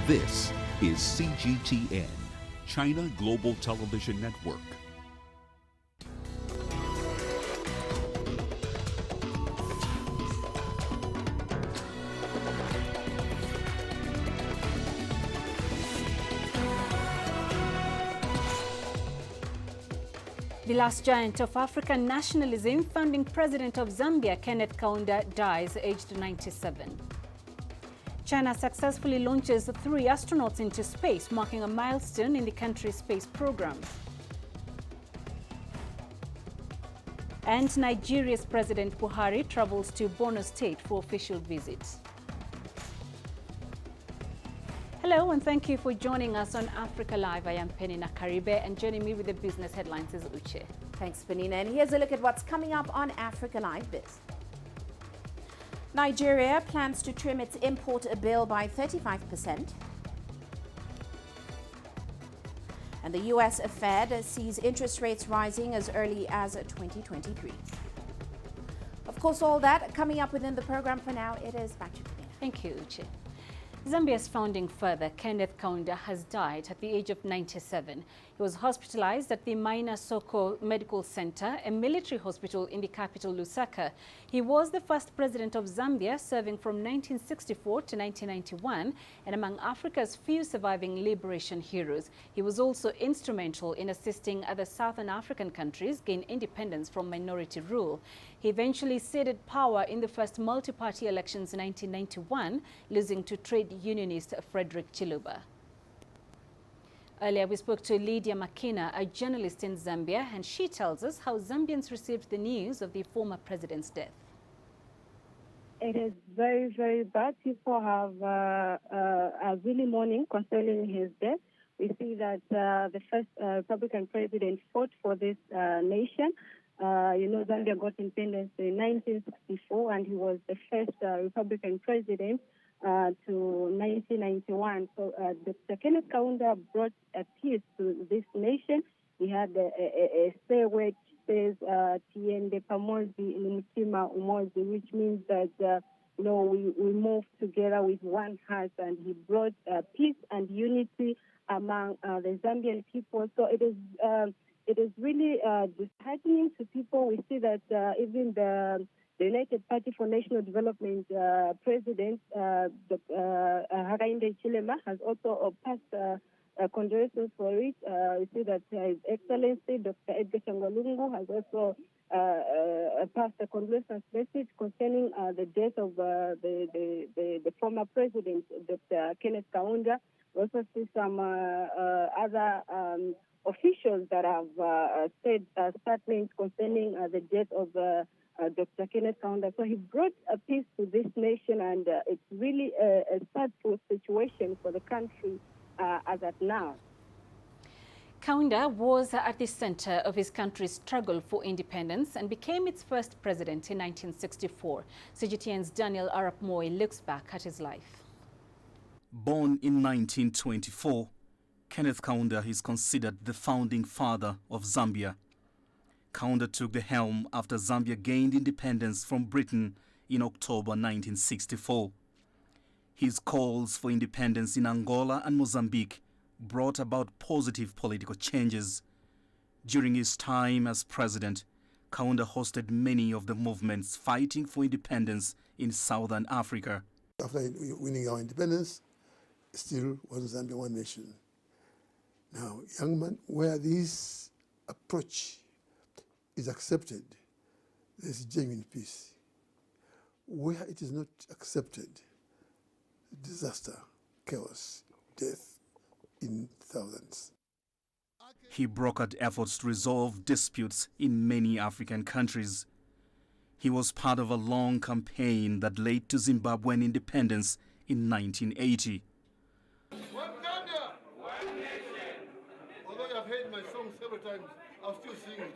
This is CGTN, China Global Television Network. The last giant of African nationalism, founding president of Zambia, Kenneth Kaunda, dies aged 97. China successfully launches 3 astronauts into space, marking a milestone in the country's space program. And Nigeria's President Buhari travels to Borno State for official visits. Hello and thank you for joining us on Africa Live. I am Peninah Karibe, and joining me with the business headlines is Uche. Thanks, Peninah. And here's a look at what's coming up on Africa Live Biz. Nigeria plans to trim its import bill by 35%. And the U.S. Fed sees interest rates rising as early as 2023. Of course, all that coming up within the program. For now, it is back to Peninah. Thank you, Uche. Zambia's founding father, Kenneth Kaunda, has died at the age of 97. He was hospitalized at the Maina Soko Medical Center, a military hospital in the capital, Lusaka. He was the first president of Zambia, serving from 1964 to 1991, and among Africa's few surviving liberation heroes. He was also instrumental in assisting other Southern African countries gain independence from minority rule. He eventually ceded power in the first multi-party elections in 1991, losing to trade unionist Frederick Chiluba. Earlier, we spoke to Lydia Makina, a journalist in Zambia, and she tells us how Zambians received the news of the former president's death. It is very, very bad. People have are really mourning concerning his death. We see that the first Republican president fought for this nation. Zambia got independence in 1964, and he was the first Republican president to 1991. So Dr. Kenneth Kaunda brought a peace to this nation. He had a say which says Tiende Pamozi Numutima Umozi, which means that we move together with one heart, and he brought peace and unity among the Zambian people. So it is really disheartening to people. We see that even the United Party for National Development president, Hakainde Hichilema, has also passed condolences for it. We see that His Excellency Dr. Edgar Changwalungu has also passed a condolence message concerning the death of the former president, Dr. Kenneth Kaunda. We also see some other officials that have said statements concerning the death of Dr. Kenneth Kaunda. So he brought a peace to this nation, and it's really a sad situation for the country as at now. Kaunda was at the center of his country's struggle for independence and became its first president in 1964. CGTN's Daniel Arap Moy looks back at his life. Born in 1924, Kenneth Kaunda is considered the founding father of Zambia. Kaunda took the helm after Zambia gained independence from Britain in October 1964. His calls for independence in Angola and Mozambique brought about positive political changes. During his time as president, Kaunda hosted many of the movements fighting for independence in Southern Africa. After winning our independence, still one Zambia, one nation. Now, young man, where this approach is accepted, there is genuine peace. Where it is not accepted, disaster, chaos, death in thousands. He brokered efforts to resolve disputes in many African countries. He was part of a long campaign that led to Zimbabwean independence in 1980. One Zambia, one nation. Although I've heard my song several times, I'll still sing it.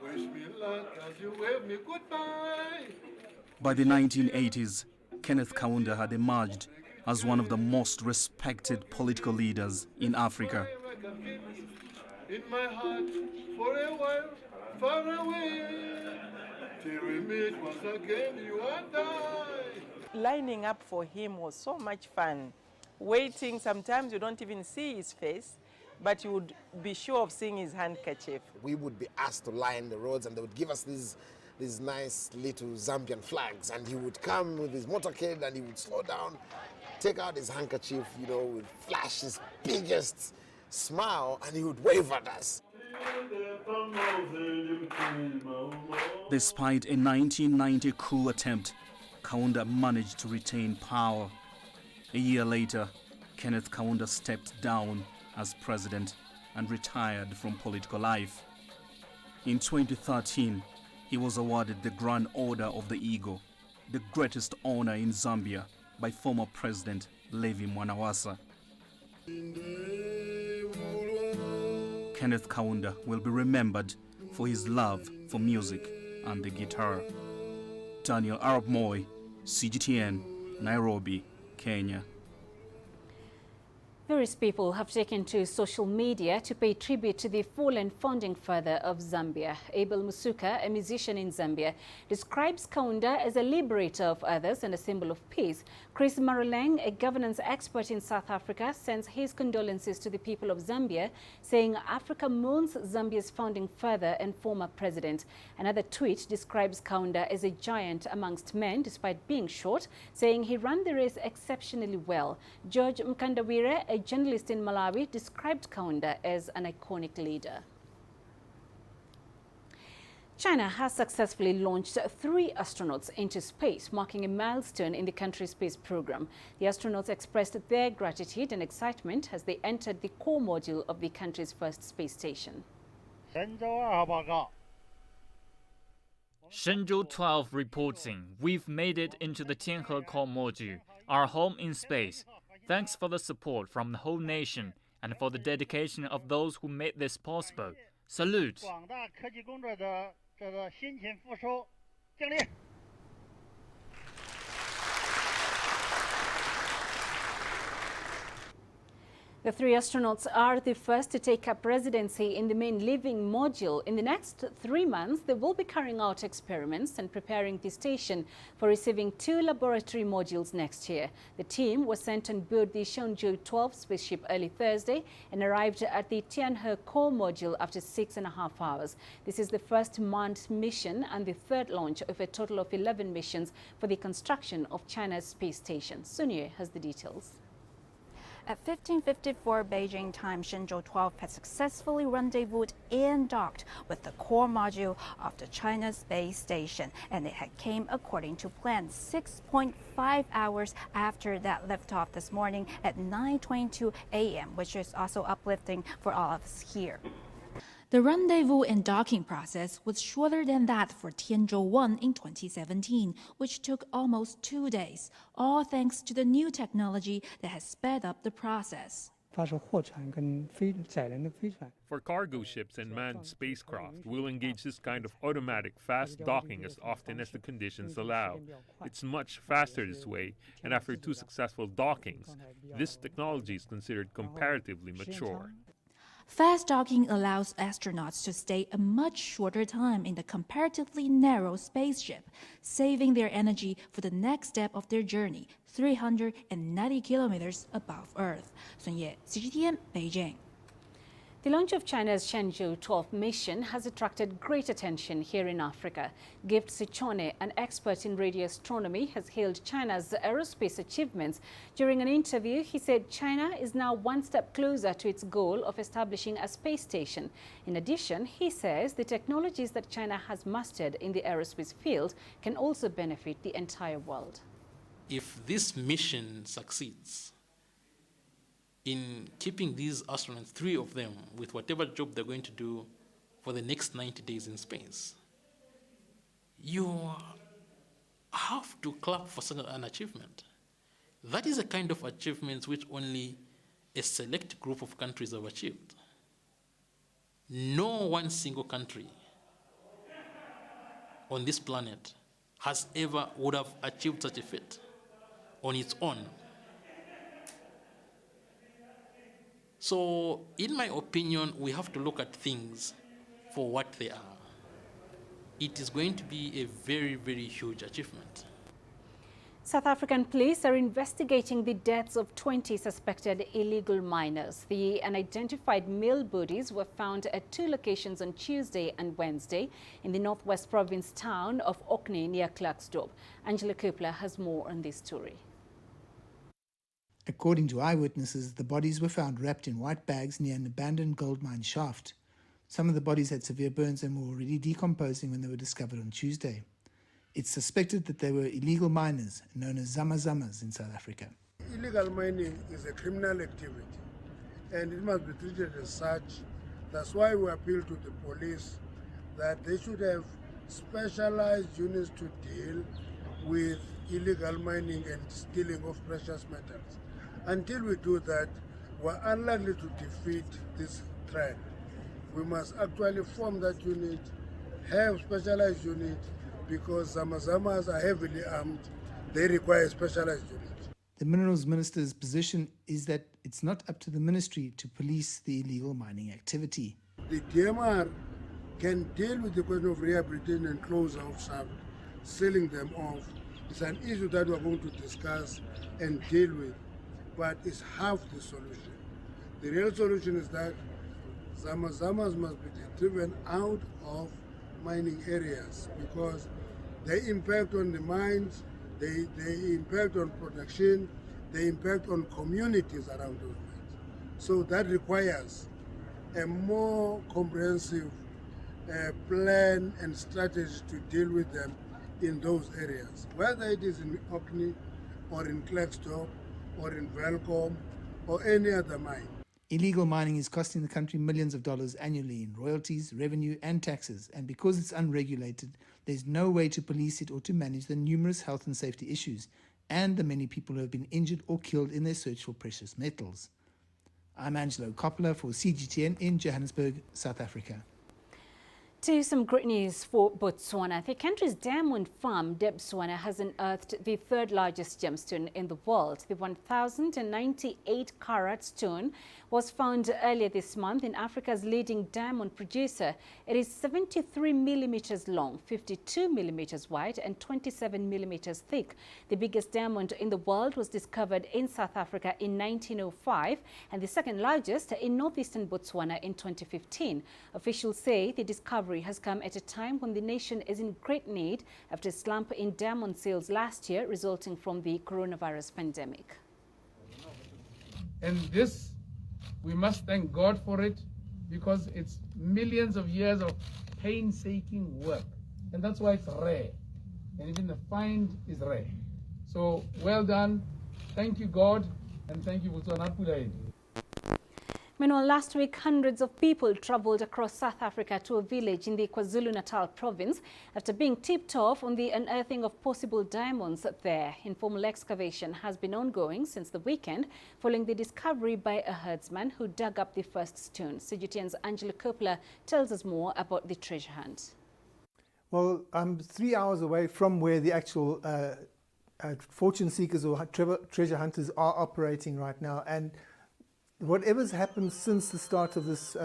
Wish me luck as you wave me goodbye. By the 1980s, Kenneth Kaunda had emerged as one of the most respected political leaders in Africa. In my heart, for a while, far away, till we meet once again, you and I. Lining up for him was so much fun. waiting. Sometimes you don't even see his face, but you would be sure of seeing his handkerchief. We would be asked to line the roads, and they would give us these nice little Zambian flags, and he would come with his motorcade and he would slow down, take out his handkerchief, you know, would flash his biggest smile, and he would wave at us. Despite a 1990 coup attempt, Kaunda managed to retain power. A year later, Kenneth Kaunda stepped down as president and retired from political life. In 2013, he was awarded the Grand Order of the Eagle, the greatest honor in Zambia, by former President Levi Mwanawasa. Kenneth Kaunda will be remembered for his love for music and the guitar. Daniel Arab Moy, CGTN, Nairobi, Kenya. Various people have taken to social media to pay tribute to the fallen founding father of Zambia. Abel Musuka, a musician in Zambia, describes Kaunda as a liberator of others and a symbol of peace. Chris Maroleng, a governance expert in South Africa, sends his condolences to the people of Zambia, saying Africa mourns Zambia's founding father and former president. Another tweet describes Kaunda as a giant amongst men, despite being short, saying he ran the race exceptionally well. George Mkandawire, a journalist in Malawi, described Kaunda as an iconic leader. China has successfully launched 3 astronauts into space, marking a milestone in the country's space program. The astronauts expressed their gratitude and excitement as they entered the core module of the country's first space station. Shenzhou 12 reporting. We've made it into the Tianhe core module, our home in space. Thanks for the support from the whole nation and for the dedication of those who made this possible. Salute! The 3 astronauts are the first to take up residency in the main living module. In the next 3 months, they will be carrying out experiments and preparing the station for receiving 2 laboratory modules next year. The team was sent on board the Shenzhou 12 spaceship early Thursday and arrived at the Tianhe core module after 6.5 hours. This is the first manned mission and the 3rd launch of a total of 11 missions for the construction of China's space station. Sunye has the details. At 15:54 Beijing time, Shenzhou 12 had successfully rendezvoused and docked with the core module of the China space station, and it had came according to plan 6.5 hours after that liftoff this morning at 9:22 a.m., which is also uplifting for all of us here. The rendezvous and docking process was shorter than that for Tianzhou 1 in 2017, which took almost 2 days, all thanks to the new technology that has sped up the process. For cargo ships and manned spacecraft, we'll engage this kind of automatic fast docking as often as the conditions allow. It's much faster this way, and after 2 successful dockings, this technology is considered comparatively mature. Fast docking allows astronauts to stay a much shorter time in the comparatively narrow spaceship, saving their energy for the next step of their journey, 390 kilometers above Earth. Sun Ye, CGTN, Beijing. The launch of China's Shenzhou 12 mission has attracted great attention here in Africa. Gift Sichone, an expert in radio astronomy, has hailed China's aerospace achievements. During an interview, he said China is now one step closer to its goal of establishing a space station. In addition, he says the technologies that China has mastered in the aerospace field can also benefit the entire world. If this mission succeeds, in keeping these astronauts, 3 of them, with whatever job they're going to do for the next 90 days in space, you have to clap for such an achievement. That is a kind of achievement which only a select group of countries have achieved. No one single country on this planet would have achieved such a feat on its own. So, in my opinion, we have to look at things for what they are. It is going to be a very, very huge achievement. South African police are investigating the deaths of 20 suspected illegal miners. The unidentified male bodies were found at 2 locations on Tuesday and Wednesday in the northwest province town of Orkney near Klerksdorp. Angela Kupler has more on this story. According to eyewitnesses, the bodies were found wrapped in white bags near an abandoned gold mine shaft. Some of the bodies had severe burns and were already decomposing when they were discovered on Tuesday. It's suspected that they were illegal miners, known as zama-zamas in South Africa. Illegal mining is a criminal activity, and it must be treated as such. That's why we appeal to the police that they should have specialized units to deal with illegal mining and stealing of precious metals. Until we do that, we're unlikely to defeat this trend. We must actually form that unit, have specialized unit, because Zama-Zamas are heavily armed. They require specialized units. The Minerals Minister's position is that it's not up to the ministry to police the illegal mining activity. The DMR can deal with the question of rehabilitating and close out shaft, selling them off. It's an issue that we're going to discuss and deal with, but it's half the solution. The real solution is that Zama-Zamas must be driven out of mining areas because they impact on the mines, they impact on production, they impact on communities around those mines. So that requires a more comprehensive plan and strategy to deal with them in those areas, whether it is in Orkney or in Klerksdorp or in Velkom or any other mine. Illegal mining is costing the country millions of dollars annually in royalties, revenue and taxes, and because it's unregulated, there's no way to police it or to manage the numerous health and safety issues and the many people who have been injured or killed in their search for precious metals. I'm Angelo Coppola for CGTN in Johannesburg, South Africa. To some great news for Botswana. The country's diamond farm, Botswana, has unearthed the 3rd largest gemstone in the world. The 1,098-carat stone was found earlier this month in Africa's leading diamond producer. It is 73 millimeters long, 52 millimeters wide, and 27 millimeters thick. The biggest diamond in the world was discovered in South Africa in 1905, and the 2nd largest in northeastern Botswana in 2015. Officials say the discovery has come at a time when the nation is in great need after a slump in diamond sales last year resulting from the coronavirus pandemic. And this, we must thank God for it because it's millions of years of painstaking work. And that's why it's rare. And even the find is rare. So well done. Thank you, God. And thank you, Botswana. Meanwhile, last week, hundreds of people traveled across South Africa to a village in the KwaZulu-Natal province after being tipped off on the unearthing of possible diamonds there. Informal excavation has been ongoing since the weekend following the discovery by a herdsman who dug up the first stone. CGTN's Angela Kupler tells us more about the treasure hunt. Well, I'm 3 hours away from where the actual fortune seekers or treasure hunters are operating right now, and whatever's happened since the start of this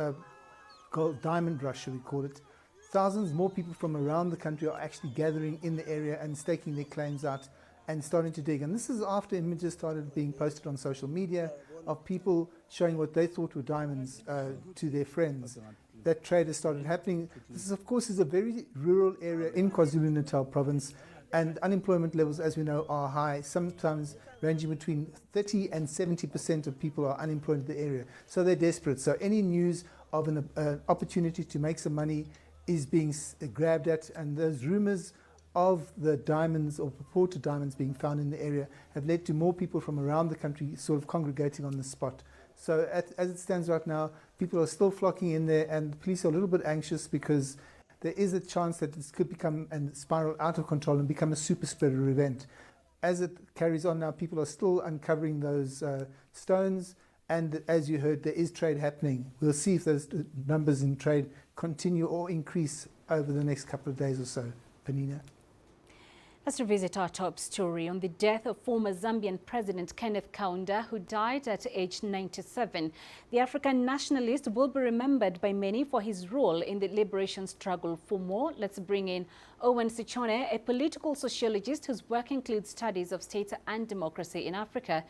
gold diamond rush, shall we call it, thousands more people from around the country are actually gathering in the area and staking their claims out and starting to dig. And this is after images started being posted on social media of people showing what they thought were diamonds to their friends. That trade has started happening. This, of course, is a very rural area in KwaZulu-Natal province, and unemployment levels, as we know, are high, sometimes ranging between 30% and 70% of people are unemployed in the area. So they're desperate. So any news of an opportunity to make some money is being grabbed at, and those rumors of the diamonds or purported diamonds being found in the area have led to more people from around the country sort of congregating on the spot. So as it stands right now, people are still flocking in there, and the police are a little bit anxious because there is a chance that this could become and spiral out of control and become a super spreader event. As it carries on now, people are still uncovering those stones, and as you heard, there is trade happening. We'll see if those numbers in trade continue or increase over the next couple of days or so. Peninah. Let's revisit our top story on the death of former Zambian President Kenneth Kaunda, who died at age 97. The African nationalist will be remembered by many for his role in the liberation struggle. For more, let's bring in Owen Sichone, a political sociologist whose work includes studies of state and democracy in Africa.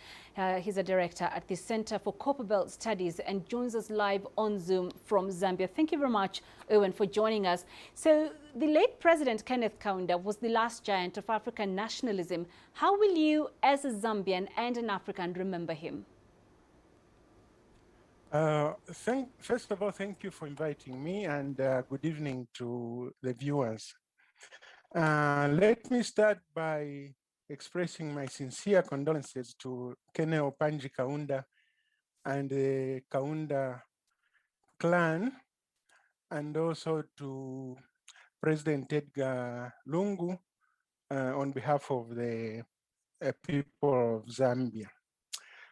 He's a director at the Center for Copperbelt Studies and joins us live on Zoom from Zambia. Thank you very much, Owen, for joining us. So, the late President Kenneth Kaunda was the last giant of African nationalism. How will you, as a Zambian and an African, remember him? First of all, thank you for inviting me, and good evening to the viewers. Let me start by expressing my sincere condolences to Kenneth Opanji Kaunda and the Kaunda clan, and also to President Edgar Lungu on behalf of the people of Zambia.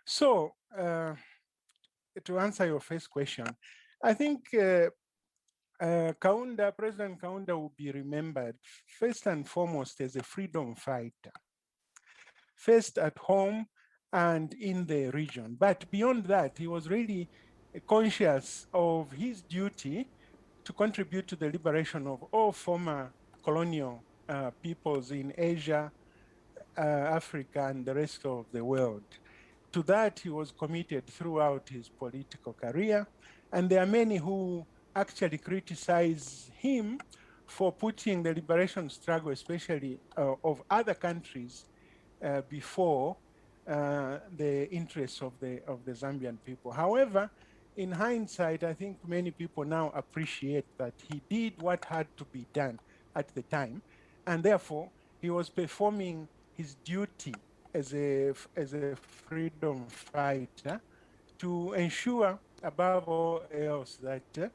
So, to answer your first question, I think President Kaunda will be remembered first and foremost as a freedom fighter, first at home and in the region. But beyond that, he was really conscious of his duty to contribute to the liberation of all former colonial peoples in Asia, Africa, and the rest of the world. To that, he was committed throughout his political career. And there are many who actually criticize him for putting the liberation struggle, especially of other countries, before the interests of the Zambian people. However, in hindsight, I think many people now appreciate that he did what had to be done at the time, and therefore he was performing his duty as a freedom fighter to ensure, above all else, that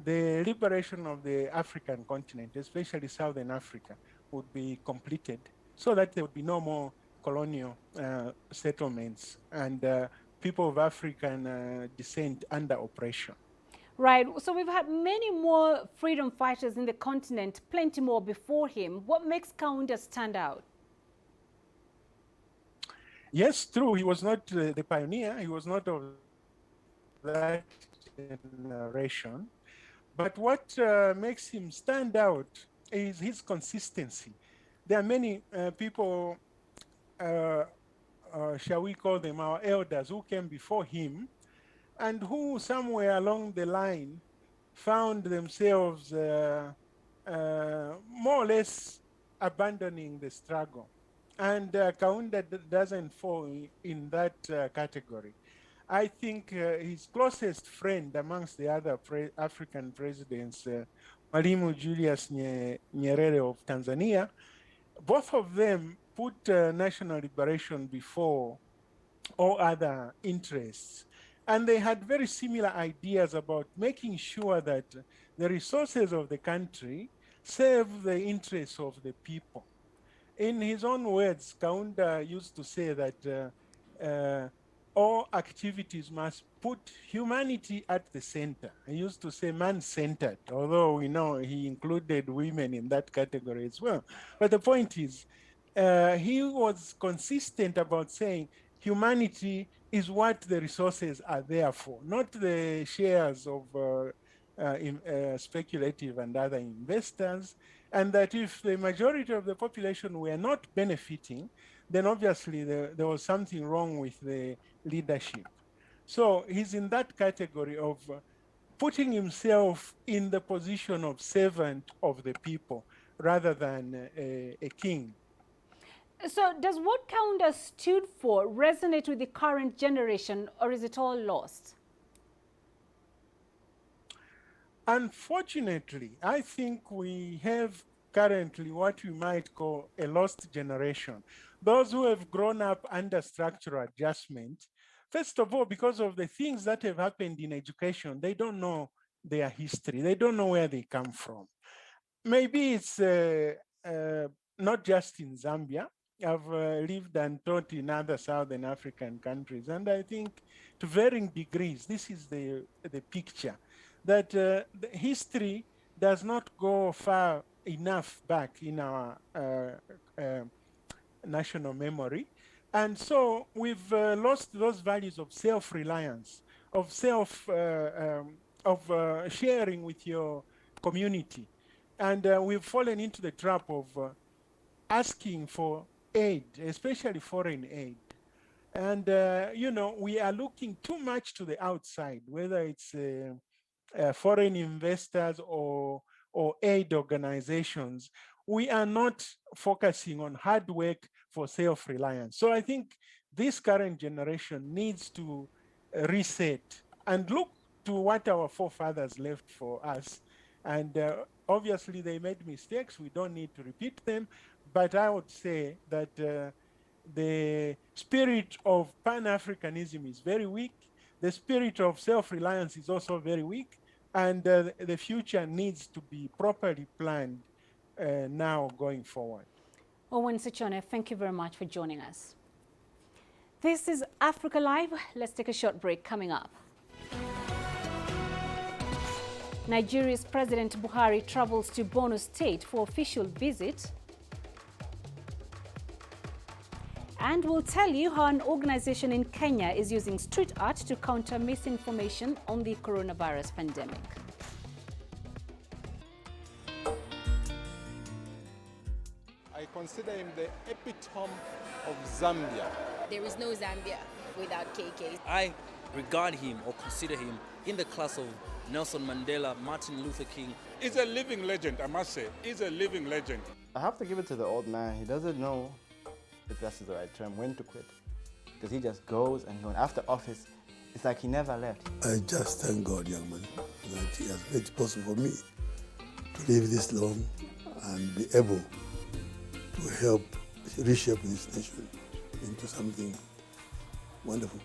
the liberation of the African continent, especially Southern Africa, would be completed, so that there would be no more colonial settlements and people of African descent under oppression. Right. So we've had many more freedom fighters in the continent, plenty more before him. What makes Kaunda stand out? Yes, true. He was not the pioneer. He was not of that generation. But what makes him stand out is his consistency. There are many people, shall we call them our elders, who came before him and who somewhere along the line found themselves more or less abandoning the struggle. And Kaunda doesn't fall in that category. I think his closest friend amongst the other African presidents, Mwalimu Julius Nyerere of Tanzania, both of them put national liberation before all other interests. And they had very similar ideas about making sure that the resources of the country serve the interests of the people. In his own words, Kaunda used to say that all activities must put humanity at the center. He used to say man-centered, although we know he included women in that category as well. But the point is, he was consistent about saying humanity is what the resources are there for, not the shares of speculative and other investors, and that if the majority of the population were not benefiting, then obviously there was something wrong with the leadership. So he's in that category of putting himself in the position of servant of the people rather than a king. So does what Kaunda stood for resonate with the current generation, or is it all lost? Unfortunately, I think we have currently what we might call a lost generation. Those who have grown up under structural adjustment, first of all, because of the things that have happened in education, they don't know their history. They don't know where they come from. Maybe it's not just in Zambia. I've lived and taught in other Southern African countries. And I think to varying degrees, this is the picture, that the history does not go far enough back in our national memory. And so we've lost those values of self-reliance, of sharing with your community. And we've fallen into the trap of asking for aid, especially foreign aid. And, you know, we are looking too much to the outside, whether it's foreign investors or aid organizations. We are not focusing on hard work for self-reliance. So I think this current generation needs to reset and look to what our forefathers left for us. And obviously they made mistakes. We don't need to repeat them. But I would say that the spirit of Pan-Africanism is very weak. The spirit of self-reliance is also very weak. And the future needs to be properly planned now going forward. Owen Sichone, thank you very much for joining us. This is Africa Live. Let's take a short break coming up. Nigeria's President Buhari travels to Borno State for official visit. And we'll tell you how an organization in Kenya is using street art to counter misinformation on the coronavirus pandemic. I consider him the epitome of Zambia. There is no Zambia without KK. I regard him or consider him in the class of Nelson Mandela, Martin Luther King. He's a living legend, I must say. He's a living legend. I have to give it to the old man. He doesn't know, if that's the right term, when to quit. Because he just goes and goes. After office, it's like he never left. I just thank God, young man, that he has made it possible for me to live this long and be able to help reshape this nation into something wonderful.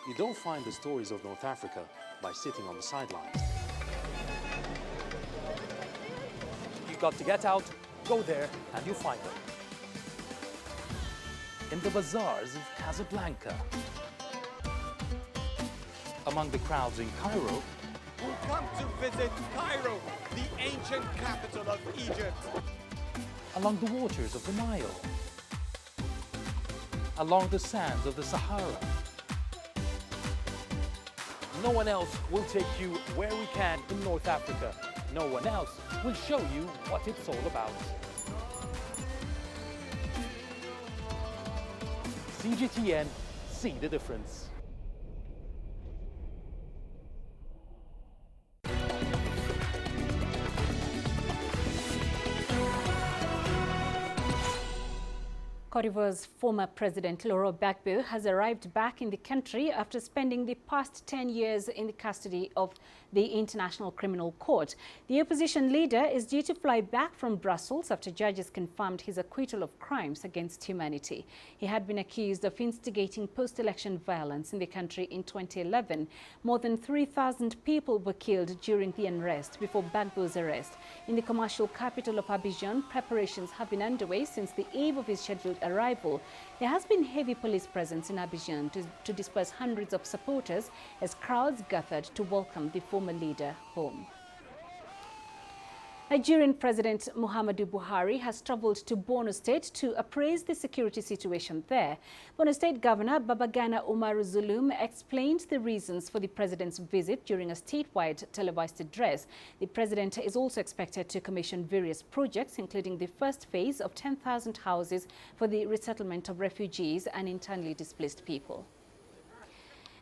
You don't find the stories of North Africa by sitting on the sidelines. You've got to get out, go there, and you'll find them. In the bazaars of Casablanca, among the crowds in Cairo, who come to visit Cairo, the ancient capital of Egypt. along the waters of the Nile, along the sands of the Sahara. No one else will take you where we can in North Africa. No one else will show you what it's all about. CGTN, see the difference. Cote d'Ivoire's former president, Gbagbo, has arrived back in the country after spending the past 10 years in the custody of the International Criminal Court. The opposition leader is due to fly back from Brussels after judges confirmed his acquittal of crimes against humanity. He had been accused of instigating post-election violence in the country in 2011. More than 3,000 people were killed during the unrest before Gbagbo's arrest. In the commercial capital of Abidjan, preparations have been underway since the eve of his scheduled arrival. There has been heavy police presence in Abidjan to disperse hundreds of supporters as crowds gathered to welcome the former leader home. Nigerian President Muhammadu Buhari has travelled to Borno State to appraise the security situation there. Borno State Governor Babagana Umaru Zulum explained the reasons for the president's visit during a statewide televised address. The president is also expected to commission various projects, including the first phase of 10,000 houses for the resettlement of refugees and internally displaced people.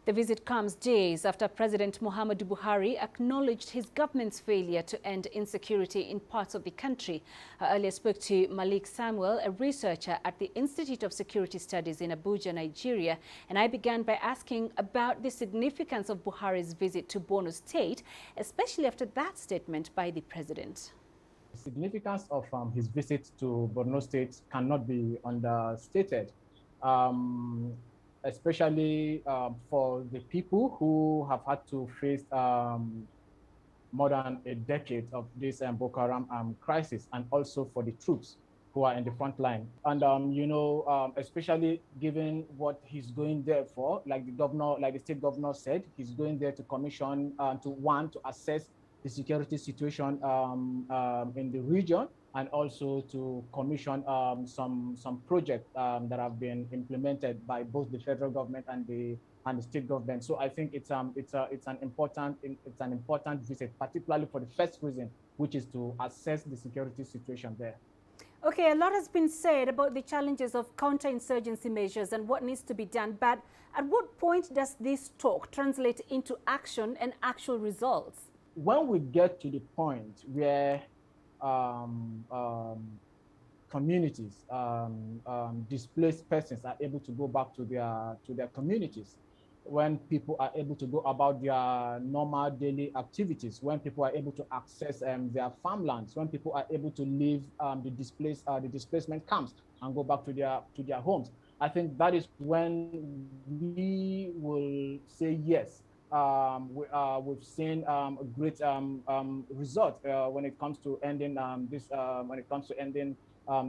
The visit comes days after President Muhammadu Buhari acknowledged his government's failure to end insecurity in parts of the country. I earlier spoke to Malik Samuel, a researcher at the Institute of Security Studies in Abuja, Nigeria, and I began by asking about the significance of Buhari's visit to Borno State, especially after that statement by the president. The significance of his visit to Borno State cannot be understated. Especially for the people who have had to face more than a decade of this Boko Haram crisis, and also for the troops who are in the front line. And especially given what he's going there for, like the state governor said, he's going there to commission to assess the security situation in the region, and also to commission some projects that have been implemented by both the federal government and the state government. So I think it's an important visit, particularly for the first reason, which is to assess the security situation there. Okay, a lot has been said about the challenges of counterinsurgency measures and what needs to be done, but at what point does this talk translate into action and actual results? When we get to the point where communities, displaced persons are able to go back to their communities, when people are able to go about their normal daily activities, when people are able to access their farmlands, when people are able to leave the displacement camps and go back to their homes, I think that is when we will say yes. We've seen a great result when it comes to ending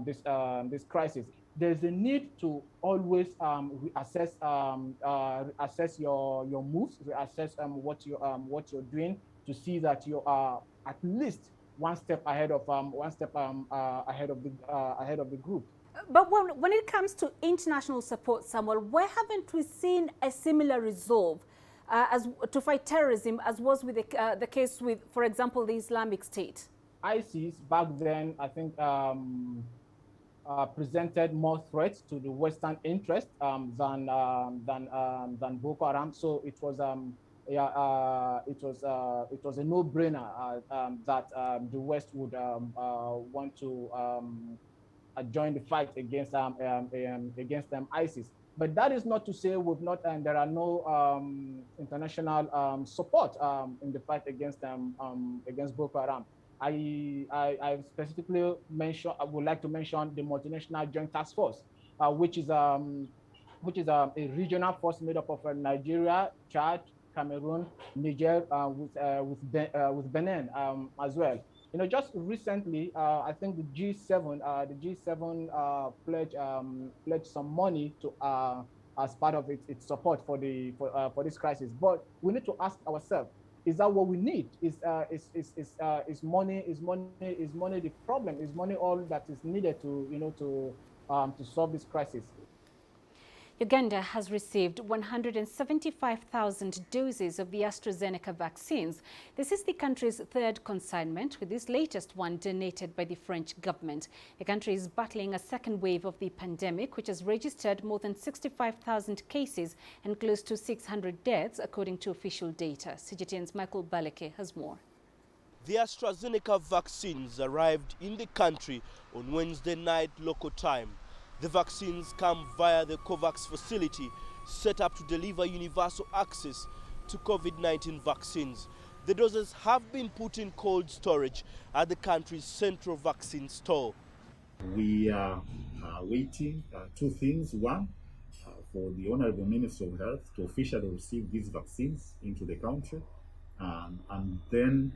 this crisis. There's a need to always assess your moves, reassess what you're doing, to see that you are at least one step ahead of the group. But when it comes to international support, Samuel, why haven't we seen a similar resolve to fight terrorism as was with the case with, for example, the Islamic State? ISIS back then, I think, presented more threats to the Western interest than Boko Haram. So it was a no-brainer that the West would want to join the fight against ISIS. But that is not to say we've not, and there are no international support in the fight against Boko Haram. I specifically I would like to mention the multinational joint task force, which is a regional force made up of Nigeria, Chad, Cameroon, Niger, with Benin as well. You know, just recently, I think the G7 pledged some money to as part of its support for this crisis. But we need to ask ourselves: is that what we need? Is money the problem? Is money all that is needed to solve this crisis? Uganda has received 175,000 doses of the AstraZeneca vaccines. This is the country's third consignment, with this latest one donated by the French government. The country is battling a second wave of the pandemic, which has registered more than 65,000 cases and close to 600 deaths, according to official data. CGTN's Michael Baleke has more. The AstraZeneca vaccines arrived in the country on Wednesday night local time. The vaccines come via the COVAX facility set up to deliver universal access to COVID-19 vaccines. The doses have been put in cold storage at the country's central vaccine store. We are waiting two things. One, for the Honorable Minister of Health to officially receive these vaccines into the country, and then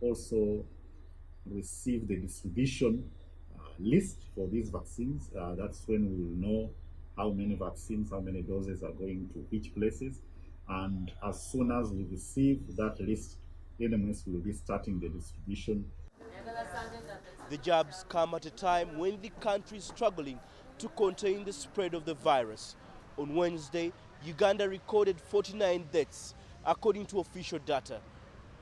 also receive the distribution list for these vaccines. That's when we will know how many vaccines, how many doses are going to each places. And as soon as we receive that list, NMS will be starting the distribution. The jabs come at a time when the country is struggling to contain the spread of the virus. On Wednesday, Uganda recorded 49 deaths, according to official data,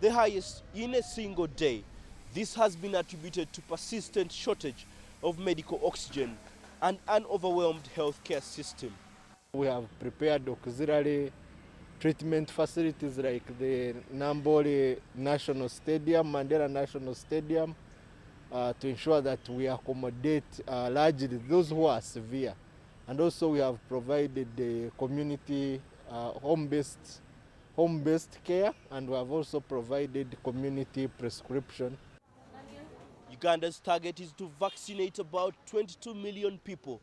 the highest in a single day. This has been attributed to persistent shortage of medical oxygen and an overwhelmed healthcare system. We have prepared auxiliary treatment facilities like the Namboli National Stadium, Mandela National Stadium, to ensure that we accommodate largely those who are severe. And also we have provided the community home-based care, and we have also provided community prescription. Uganda's target is to vaccinate about 22 million people.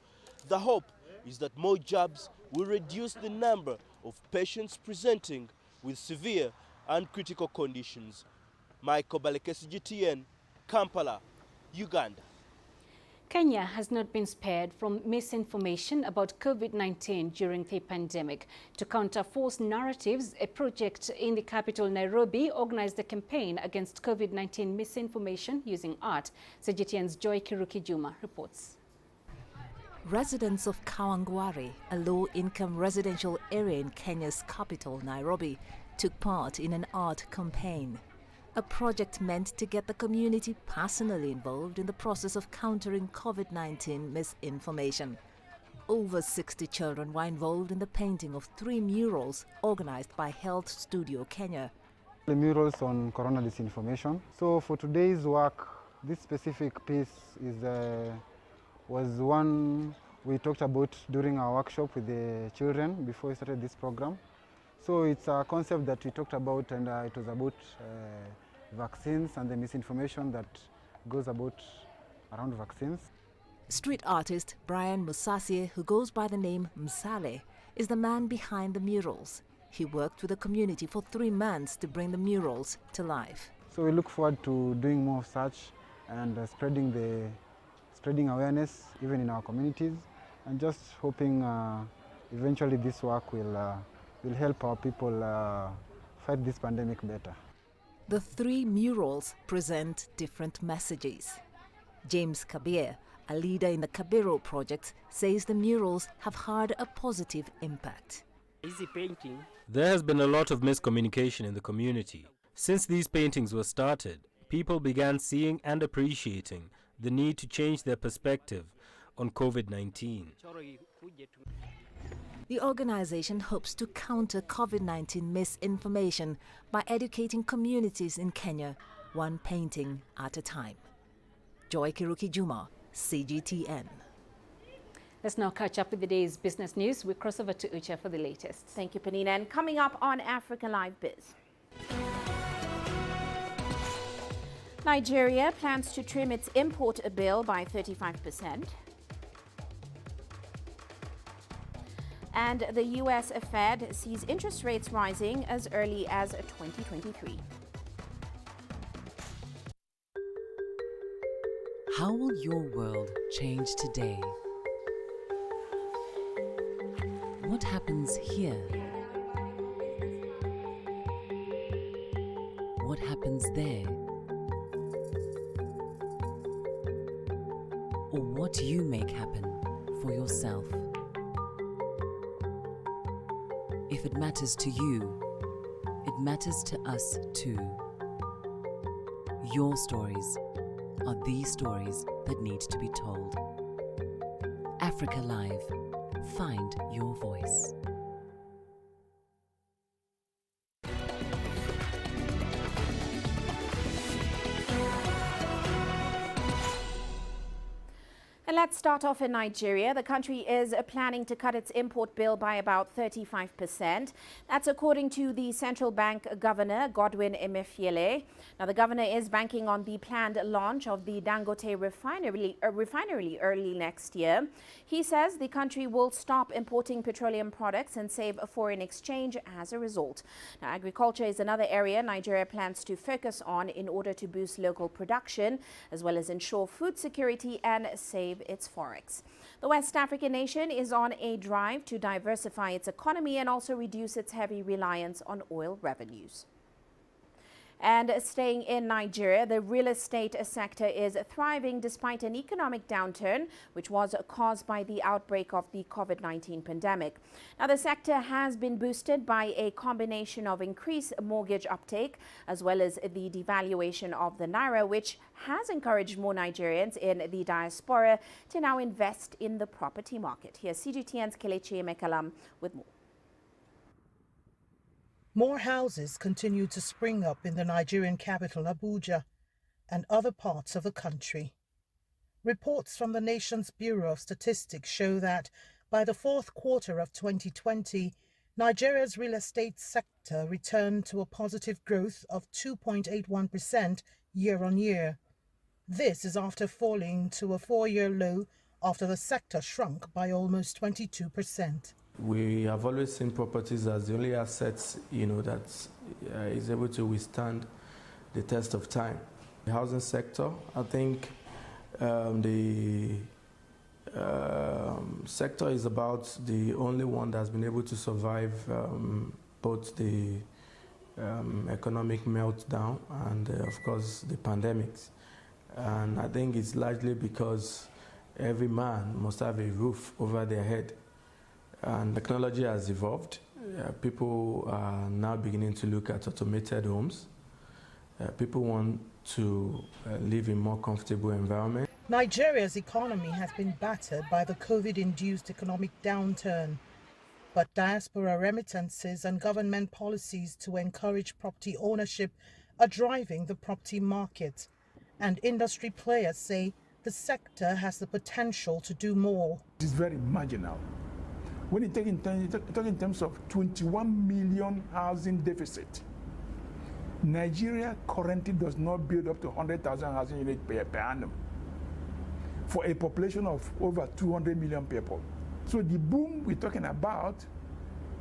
The hope is that more jabs will reduce the number of patients presenting with severe and critical conditions. Michael Baleke, CGTN, Kampala, Uganda. Kenya has not been spared from misinformation about COVID-19 during the pandemic. To counter false narratives, a project in the capital Nairobi organized a campaign against COVID-19 misinformation using art. CGTN's Joy Kiruki-Juma reports. Residents of Kawangware, a low-income residential area in Kenya's capital, Nairobi, took part in an art campaign. A project meant to get the community personally involved in the process of countering COVID-19 misinformation. Over 60 children were involved in the painting of 3 murals organized by Health Studio Kenya. The murals on corona disinformation. So for today's work, this specific piece was one we talked about during our workshop with the children before we started this program. So it's a concept that we talked about, and it was about vaccines and the misinformation that goes about around vaccines. Street artist Brian Musasie, who goes by the name Msale, is the man behind the murals. He worked with the community for 3 months to bring the murals to life. So we look forward to doing more of such and spreading awareness even in our communities, and just hoping eventually this work will help our people fight this pandemic better. The 3 murals present different messages. James Kabir, a leader in the Kabiro project, says the murals have had a positive impact. There has been a lot of miscommunication in the community. Since these paintings were started, people began seeing and appreciating the need to change their perspective on COVID-19. The organization hopes to counter COVID-19 misinformation by educating communities in Kenya, one painting at a time. Joy Kiruki-Juma, CGTN. Let's now catch up with the day's business news. We cross over to Ucha for the latest. Thank you, Peninah. And coming up on Africa Live Biz. Nigeria plans to trim its import bill by 35%. And the U.S. Fed sees interest rates rising as early as 2023. How will your world change today? What happens here? What happens there? Or what you make happen for yourself? If it matters to you, it matters to us too. Your stories are the stories that need to be told. Africa Live. Find your voice. And let's start off in Nigeria. The country is planning to cut its import bill by about 35%. That's according to the central bank governor, Godwin Emefiele. Now, the governor is banking on the planned launch of the Dangote refinery early next year. He says the country will stop importing petroleum products and save foreign exchange as a result. Now, agriculture is another area Nigeria plans to focus on in order to boost local production, as well as ensure food security and save its forex. The West African nation is on a drive to diversify its economy and also reduce its heavy reliance on oil revenues. And staying in Nigeria, the real estate sector is thriving despite an economic downturn, which was caused by the outbreak of the COVID-19 pandemic. Now, the sector has been boosted by a combination of increased mortgage uptake, as well as the devaluation of the naira, which has encouraged more Nigerians in the diaspora to now invest in the property market. Here's CGTN's Kelechi Emekalam with more. More houses continue to spring up in the Nigerian capital, Abuja, and other parts of the country. Reports from the nation's Bureau of Statistics show that by the fourth quarter of 2020, Nigeria's real estate sector returned to a positive growth of 2.81% year-on-year. This is after falling to a 4-year low after the sector shrunk by almost 22%. We have always seen properties as the only assets, that is able to withstand the test of time. The housing sector, I think The sector is about the only one that's been able to survive both the economic meltdown and, of course, the pandemics. And I think it's largely because every man must have a roof over their head. And technology has evolved. People are now beginning to look at automated homes. People want to live in more comfortable environments. Nigeria's economy has been battered by the COVID-induced economic downturn, but diaspora remittances and government policies to encourage property ownership are driving the property market, and industry players say the sector has the potential to do more. It's very marginal. When you talk in terms of 21 million housing deficit, Nigeria currently does not build up to 100,000 housing units per annum for a population of over 200 million people. So the boom we're talking about,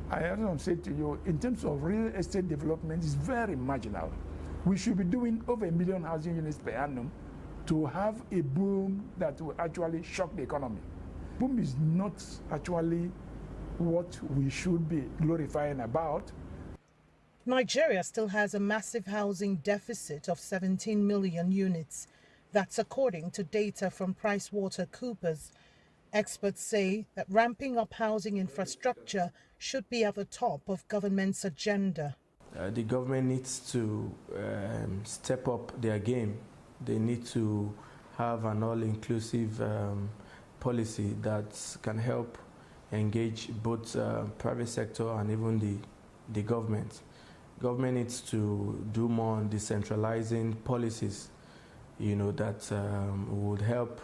I have said to you, in terms of real estate development is very marginal. We should be doing over 1 million housing units per annum to have a boom that will actually shock the economy. Boom is not actually what we should be glorifying about. Nigeria still has a massive housing deficit of 17 million units. That's according to data from PricewaterhouseCoopers. Experts say that ramping up housing infrastructure should be at the top of government's agenda. The government needs to step up their game. They need to have an all-inclusive policy that can help engage both private sector and even the government. Government needs to do more on decentralizing policies, that would help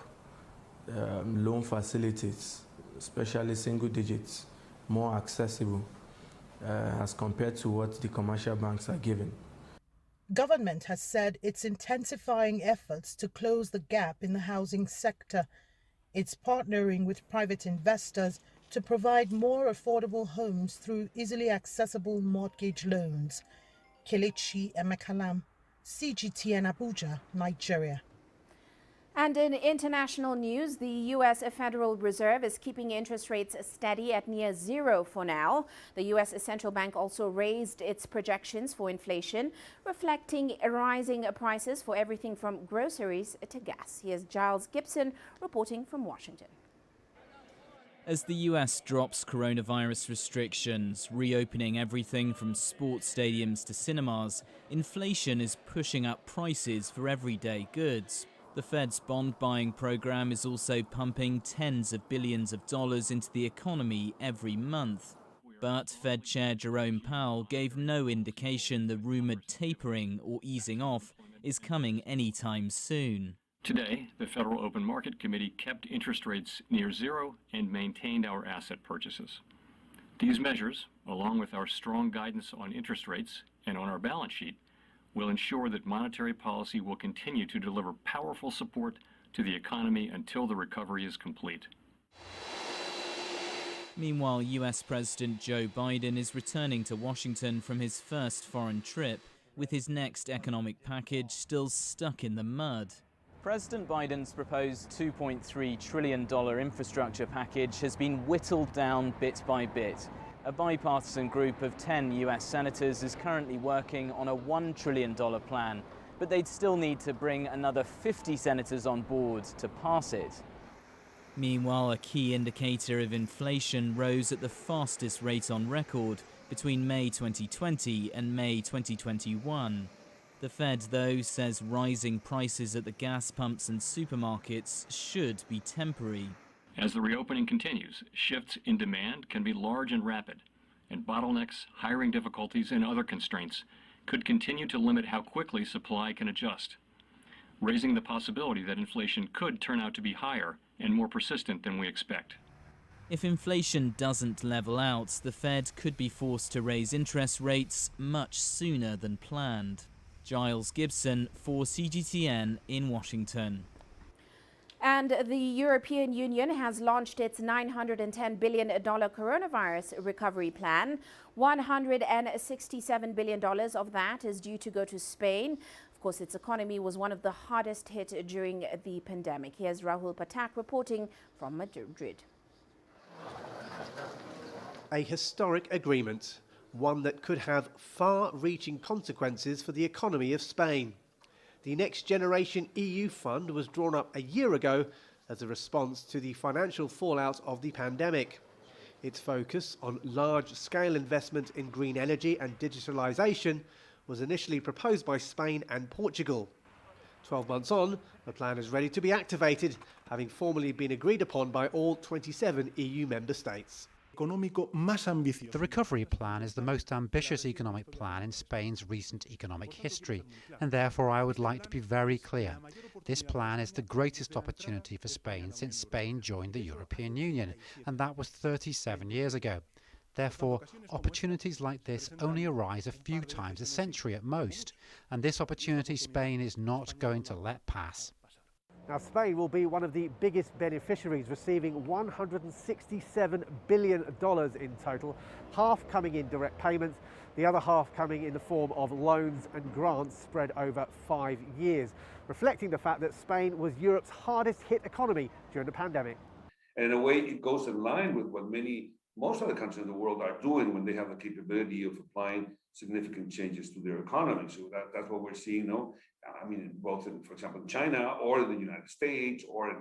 loan facilities, especially single digits, more accessible as compared to what the commercial banks are giving. Government has said it's intensifying efforts to close the gap in the housing sector. It's partnering with private investors to provide more affordable homes through easily accessible mortgage loans. Kelechi Emekalam, CGTN Abuja, Nigeria. And in international news, the U.S. Federal Reserve is keeping interest rates steady at near zero for now. The U.S. Central Bank also raised its projections for inflation, reflecting rising prices for everything from groceries to gas. Here's Giles Gibson reporting from Washington. As the US drops coronavirus restrictions, reopening everything from sports stadiums to cinemas, inflation is pushing up prices for everyday goods. The Fed's bond buying program is also pumping tens of billions of dollars into the economy every month. But Fed Chair Jerome Powell gave no indication the rumored tapering or easing off is coming anytime soon. Today, the Federal Open Market Committee kept interest rates near zero and maintained our asset purchases. These measures, along with our strong guidance on interest rates and on our balance sheet, will ensure that monetary policy will continue to deliver powerful support to the economy until the recovery is complete. Meanwhile, US President Joe Biden is returning to Washington from his first foreign trip, with his next economic package still stuck in the mud. President Biden's proposed $2.3 trillion infrastructure package has been whittled down bit by bit. A bipartisan group of 10 US senators is currently working on a $1 trillion plan, but they'd still need to bring another 50 senators on board to pass it. Meanwhile, a key indicator of inflation rose at the fastest rate on record between May 2020 and May 2021. The Fed, though, says rising prices at the gas pumps and supermarkets should be temporary. As the reopening continues, shifts in demand can be large and rapid, and bottlenecks, hiring difficulties, and other constraints could continue to limit how quickly supply can adjust, raising the possibility that inflation could turn out to be higher and more persistent than we expect. If inflation doesn't level out, the Fed could be forced to raise interest rates much sooner than planned. Giles Gibson for CGTN in Washington. And the European Union has launched its $910 billion coronavirus recovery plan. $167 billion of that is due to go to Spain. Of course, its economy was one of the hardest hit during the pandemic. Here's Rahul Patak reporting from Madrid. A historic agreement, one that could have far-reaching consequences for the economy of Spain. The Next Generation EU fund was drawn up a year ago as a response to the financial fallout of the pandemic. Its focus on large-scale investment in green energy and digitalisation was initially proposed by Spain and Portugal. 12 months on, the plan is ready to be activated, having formally been agreed upon by all 27 EU member states. The recovery plan is the most ambitious economic plan in Spain's recent economic history, and therefore I would like to be very clear. This plan is the greatest opportunity for Spain since Spain joined the European Union, and that was 37 years ago. Therefore, opportunities like this only arise a few times a century at most, and this opportunity Spain is not going to let pass. Now, Spain will be one of the biggest beneficiaries, receiving $167 billion in total, half coming in direct payments, the other half coming in the form of loans and grants spread over 5 years, reflecting the fact that Spain was Europe's hardest hit economy during the pandemic. And in a way, it goes in line with what most other countries in the world are doing when they have the capability of applying significant changes to their economy. So that's what we're seeing now. I mean, both in, for example, in China or in the United States or in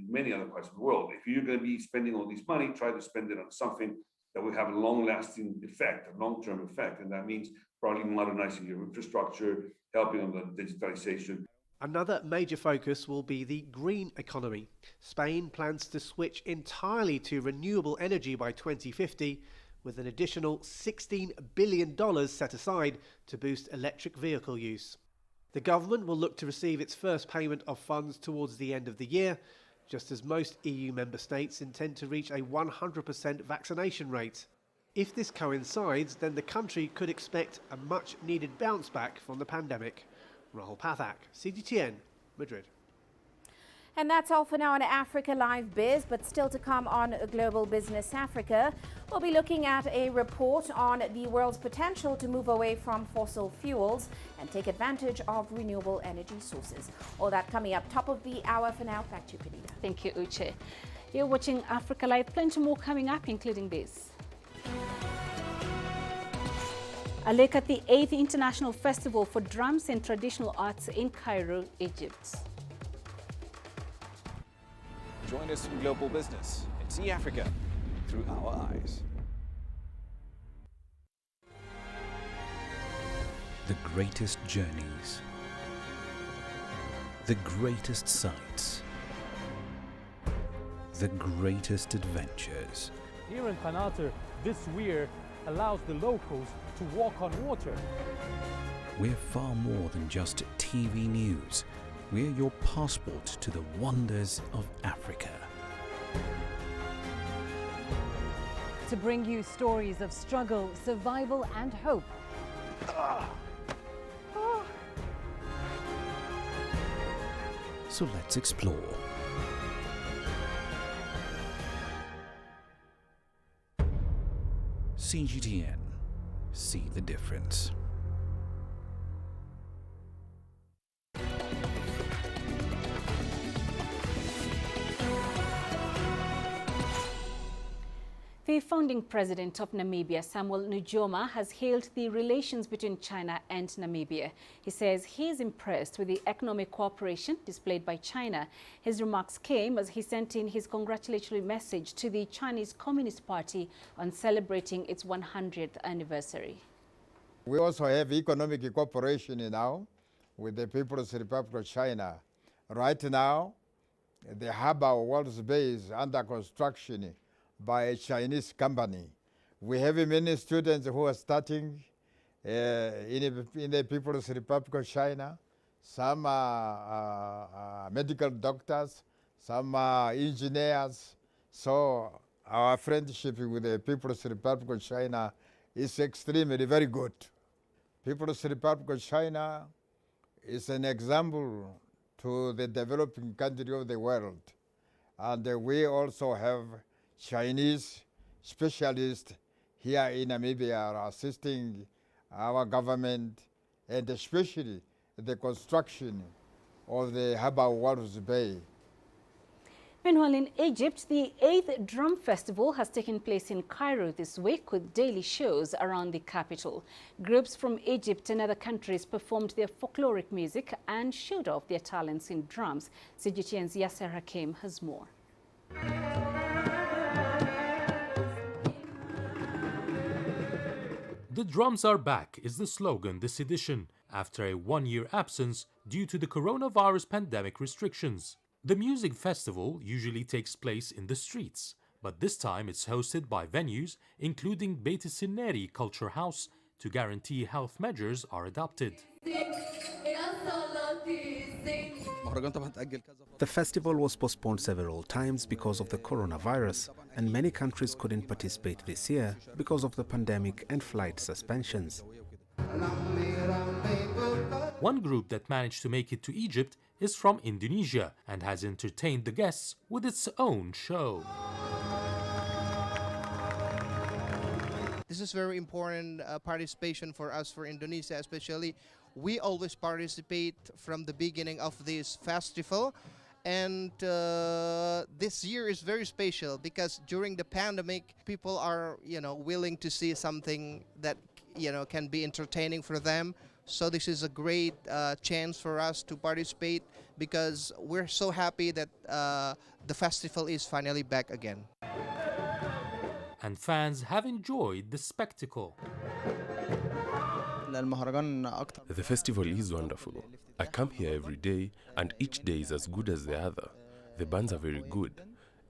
many other parts of the world. If you're going to be spending all this money, try to spend it on something that will have a long-lasting effect, a long-term effect. And that means probably modernizing your infrastructure, helping on the digitalization. Another major focus will be the green economy. Spain plans to switch entirely to renewable energy by 2050, with an additional $16 billion set aside to boost electric vehicle use. The government will look to receive its first payment of funds towards the end of the year, just as most EU member states intend to reach a 100% vaccination rate. If this coincides, then the country could expect a much-needed bounce back from the pandemic. Rahul Pathak, CGTN, Madrid. And that's all for now on Africa Live Biz, but still to come on Global Business Africa, we'll be looking at a report on the world's potential to move away from fossil fuels and take advantage of renewable energy sources. All that coming up top of the hour. For now, back to you, Peninah. Thank you, Uche. You're watching Africa Live. Plenty more coming up, including this. A look at the 8th International Festival for Drums and Traditional Arts in Cairo, Egypt. Join us in Global Business and see Africa through our eyes. The greatest journeys, the greatest sights, the greatest adventures. Here in Qanater, this weir allows the locals to walk on water. We're far more than just TV news. We're your passport to the wonders of Africa. To bring you stories of struggle, survival and hope. So let's explore. CGTN. See the difference. The founding president of Namibia, Samuel Nujoma, has hailed the relations between China and Namibia. He says he is impressed with the economic cooperation displayed by China. His remarks came as he sent in his congratulatory message to the Chinese Communist Party on celebrating its 100th anniversary. We also have economic cooperation now with the People's Republic of China. Right now, the harbor World's Bay is under construction by a Chinese company. We have many students who are starting in the People's Republic of China. Some are medical doctors, some are engineers. So our friendship with the People's Republic of China is extremely very good. People's Republic of China is an example to the developing country of the world. And we also have Chinese specialists here in Namibia are assisting our government and especially the construction of the Harbour Walrus Bay. Meanwhile, in Egypt, the 8th Drum Festival has taken place in Cairo this week with daily shows around the capital. Groups from Egypt and other countries performed their folkloric music and showed off their talents in drums. CGTN's Yasser Hakim has more. The drums are back is the slogan this edition, after a one-year absence due to the coronavirus pandemic restrictions. The music festival usually takes place in the streets, but this time it's hosted by venues including Beit Sineri Culture House to guarantee health measures are adopted. The festival was postponed several times because of the coronavirus, and many countries couldn't participate this year because of the pandemic and flight suspensions. One group that managed to make it to Egypt is from Indonesia and has entertained the guests with its own show. This is very important participation for us, for Indonesia especially. We always participate from the beginning of this festival, and this year is very special because during the pandemic, people are, willing to see something that, can be entertaining for them. So this is a great chance for us to participate because we're so happy that the festival is finally back again. And fans have enjoyed the spectacle. The festival is wonderful. I come here every day and each day is as good as the other. The bands are very good.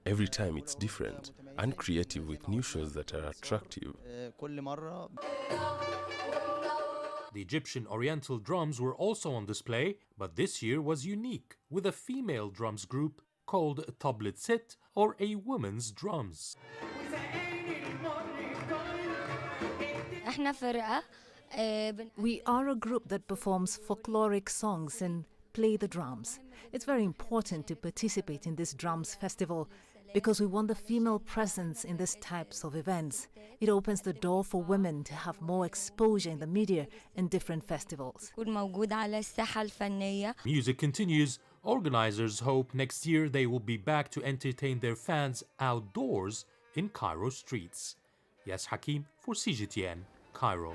Every time it's different and creative with new shows that are attractive. The Egyptian Oriental drums were also on display, but this year was unique with a female drums group called Tablet Sit, or a woman's drums. We are a group that performs folkloric songs and play the drums. It's very important to participate in this drums festival because we want the female presence in these types of events. It opens the door for women to have more exposure in the media and different festivals. Music continues. Organizers hope next year they will be back to entertain their fans outdoors in Cairo streets. Yes, Hakim for CGTN, Cairo.